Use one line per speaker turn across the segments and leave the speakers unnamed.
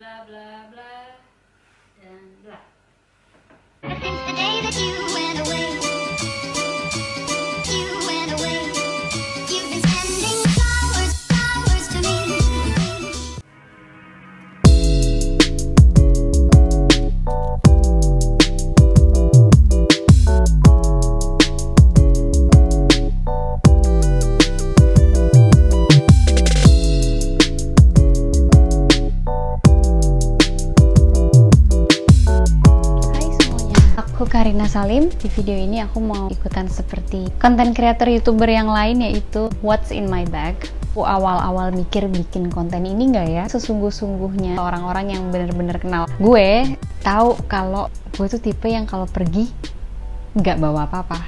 bla bla bla dan bla.
Since the day that you went away, you've been sending flowers to me.
Aku Karina Salim. Di video ini aku mau ikutan seperti konten kreator YouTuber yang lain, yaitu What's in my bag. Aku awal-awal mikir bikin konten ini nggak ya, sesungguh-sungguhnya orang-orang yang bener-bener kenal gue tahu kalau gue tuh tipe yang kalau pergi nggak bawa apa-apa,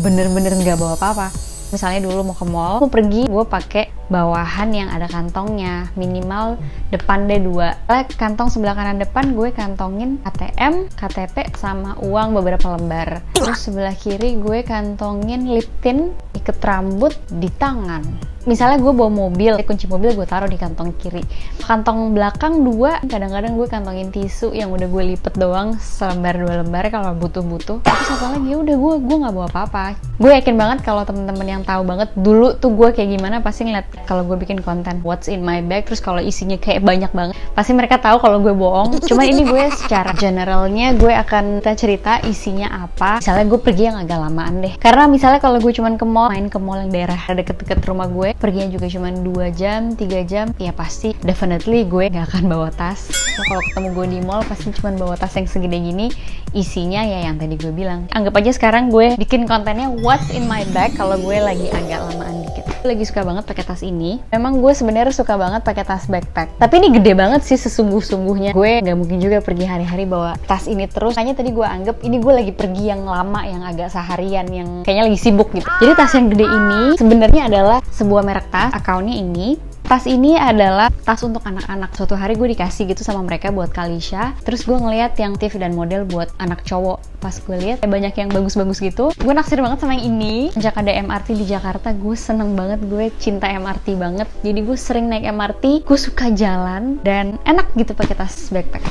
bener-bener nggak bawa apa-apa. Misalnya dulu mau ke mall, mau pergi, gue pakai bawahan yang ada kantongnya, minimal depan deh 2. Kantong sebelah kanan depan gue kantongin ATM, KTP, sama uang beberapa lembar. Terus sebelah kiri gue kantongin lip tint, iket rambut di tangan. Misalnya gue bawa mobil, kunci mobil gue taruh di kantong kiri. Kantong belakang 2, kadang-kadang gue kantongin tisu yang udah gue lipet doang, selembar 2 lembar kalau butuh-butuh. Terus satu lagi, udah gue nggak bawa apa-apa. Gue yakin banget kalau temen-temen yang tahu banget dulu tuh gue kayak gimana pasti ngeliat kalau gue bikin konten What's in my bag, terus kalau isinya kayak banyak banget, pasti mereka tahu kalau gue bohong. Cuma ini gue secara generalnya gue akan cerita isinya apa. Misalnya gue pergi yang agak lamaan deh, karena misalnya kalau gue cuman ke mall, main ke mall yang daerah deket-deket rumah gue, perginya juga cuma 2 jam, 3 jam, ya pasti definitely gue gak akan bawa tas. So, kalau ketemu gue di mall pasti cuma bawa tas yang segede gini, isinya ya yang tadi gue bilang. Anggap aja sekarang gue bikin kontennya What's in my bag kalau gue lagi agak lamaan dikit. Gue lagi suka banget pakai tas ini. Memang gue sebenarnya suka banget pakai tas backpack, tapi ini gede banget sih sesungguh-sungguhnya. Gue nggak mungkin juga pergi hari-hari bawa tas ini terus. Makanya tadi gue anggap ini gue lagi pergi yang lama, yang agak seharian, yang kayaknya lagi sibuk gitu. Jadi tas yang gede ini sebenarnya adalah sebuah merek tas, akunnya ini. Tas ini adalah tas untuk anak-anak. Suatu hari gue dikasih gitu sama mereka buat Kalisha. Terus gue ngeliat yang tips dan model buat anak cowok. Pas gue lihat banyak yang bagus-bagus gitu, gue naksir banget sama yang ini. Sejak ada MRT di Jakarta, gue seneng banget, gue cinta MRT banget. Jadi gue sering naik MRT, gue suka jalan dan enak gitu pakai tas backpack.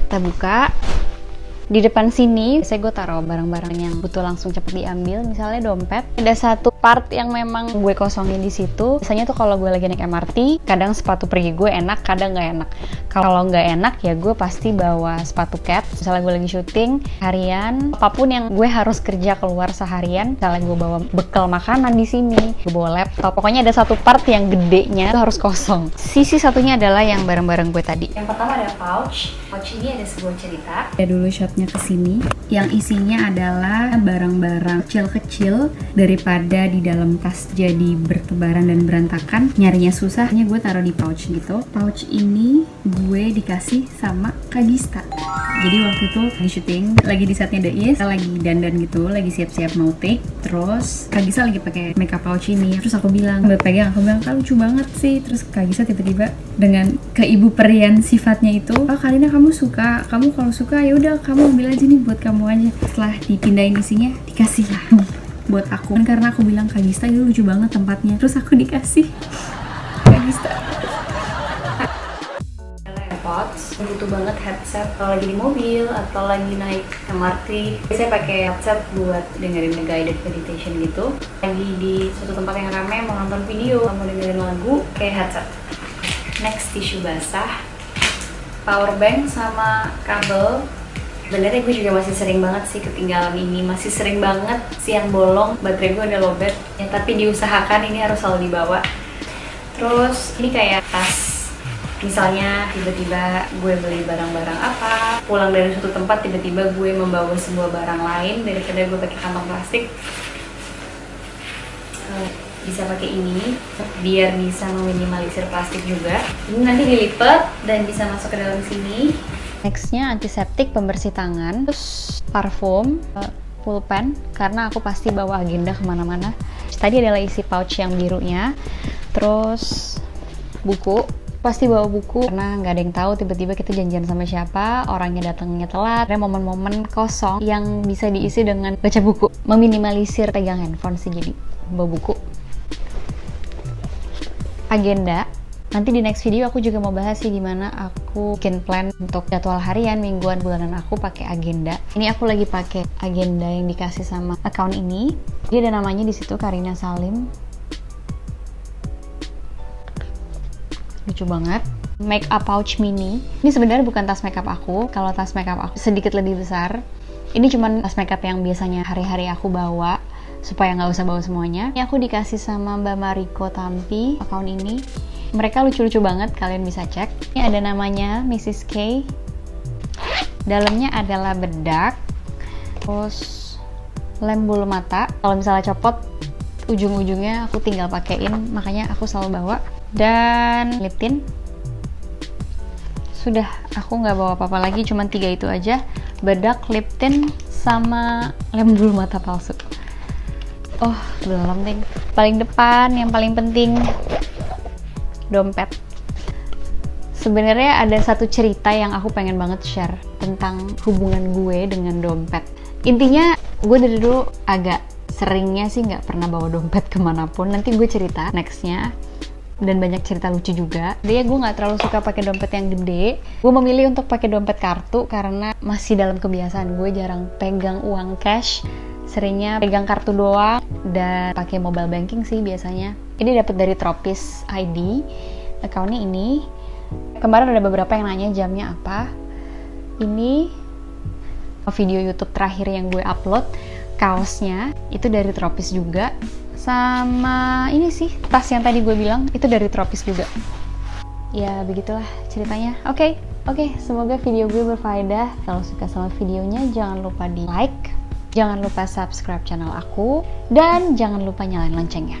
Kita buka. Di depan sini, biasanya gue taruh barang-barang yang butuh langsung cepet diambil, misalnya dompet. Ada satu part yang memang gue kosongin di situ. Biasanya tuh kalau gue lagi naik MRT, kadang sepatu pergi gue enak, kadang nggak enak. Kalau nggak enak ya gue pasti bawa sepatu cat. Misalnya gue lagi syuting harian, apapun yang gue harus kerja keluar seharian, misalnya gue bawa bekal makanan di sini, gue bawa laptop. Pokoknya ada satu part yang gedenya itu harus kosong. Sisi satunya adalah yang barang-barang gue tadi. Yang pertama ada pouch. Pouch ini ada sebuah cerita. Ada dulu shotnya ke sini, yang isinya adalah barang-barang kecil-kecil daripada di dalam tas jadi bertebaran dan berantakan, nyarinya susah. Hanya gue taruh di pouch gitu. Pouch ini gue dikasih sama Kak Gista. Jadi waktu itu lagi syuting, lagi di setnya The Is, lagi dandan gitu, lagi siap-siap mau take. Terus Kak Gista lagi pakai makeup pouch ini. Terus aku bilang, sambil pegang, aku bilang, "Kak, lucu banget sih." Terus Kak Gista tiba-tiba dengan keibu perian sifatnya itu, "Oh, Karina, kamu suka? Kamu kalau suka ya udah kamu ambil aja nih, buat kamu aja." Setelah dipindahin isinya, dikasih lah buat aku. Dan karena aku bilang Kak Gista itu lucu banget tempatnya, terus aku dikasih Kak Gista. AirPods, butuh banget headset kalau lagi di mobil atau lagi naik MRT. Saya pakai headset buat dengerin guided meditation gitu. Lagi di suatu tempat yang ramai, mau nonton video, mau dengerin lagu, kayak headset. Next, tisu basah, power bank sama kabel. Sebenarnya gue juga masih sering banget sih ketinggalan ini, masih sering banget siang bolong, baterai gue udah lowbat ya, tapi diusahakan ini harus selalu dibawa. Terus ini kayak tas, misalnya tiba-tiba gue beli barang-barang apa, pulang dari suatu tempat tiba-tiba gue membawa sebuah barang lain daripada gue pakai kantong plastik, bisa pakai ini biar bisa meminimalisir plastik juga. Ini nanti dilipat dan bisa masuk ke dalam sini. Nextnya antiseptik, pembersih tangan, terus parfum, pulpen, karena aku pasti bawa agenda kemana-mana. Tadi adalah isi pouch yang birunya. Terus buku, pasti bawa buku karena nggak ada yang tahu tiba-tiba kita janjian sama siapa, orangnya datangnya telat. Ada momen-momen kosong yang bisa diisi dengan baca buku, meminimalisir pegang handphone sih, jadi bawa buku. Agenda, Nanti di next video aku juga mau bahas sih gimana aku bikin plan untuk jadwal harian, mingguan, bulanan aku pakai agenda. Ini aku lagi pakai agenda yang dikasih sama account ini. Dia ada namanya di situ, Karina Salim. Lucu banget. Makeup pouch mini. Ini sebenarnya bukan tas makeup aku. Kalau tas makeup aku sedikit lebih besar. Ini cuman tas makeup yang biasanya hari-hari aku bawa supaya nggak usah bawa semuanya. Ini aku dikasih sama Mbak Mariko Tampi account ini. Mereka lucu-lucu banget, kalian bisa cek. Ini ada namanya Mrs. K. Dalamnya adalah bedak, terus lem bulu mata. Kalau misalnya copot ujung-ujungnya aku tinggal pakein, makanya aku selalu bawa. Dan lip tint. Sudah, aku nggak bawa apa-apa lagi, cuma 3 itu aja. Bedak, lip tint, sama lem bulu mata palsu. Oh, belum deh. Paling depan, yang paling penting, dompet. Sebenarnya ada satu cerita yang aku pengen banget share tentang hubungan gue dengan dompet. Intinya gue dari dulu agak seringnya sih nggak pernah bawa dompet kemanapun. Nanti gue cerita nextnya, dan banyak cerita lucu juga. Dia gue nggak terlalu suka pakai dompet yang gede. Gue memilih untuk pakai dompet kartu karena masih dalam kebiasaan gue jarang pegang uang cash. Seringnya pegang kartu doang dan pakai mobile banking sih biasanya. Ini dapat dari Tropis ID. Accountnya ini. Kemarin ada beberapa yang nanya jamnya apa. Ini video YouTube terakhir yang gue upload. Kaosnya itu dari Tropis juga. Sama ini sih, tas yang tadi gue bilang itu dari Tropis juga. Ya begitulah ceritanya. Oke, semoga video gue berfaedah. Kalau suka sama videonya jangan lupa di like, jangan lupa subscribe channel aku, dan jangan lupa nyalain loncengnya.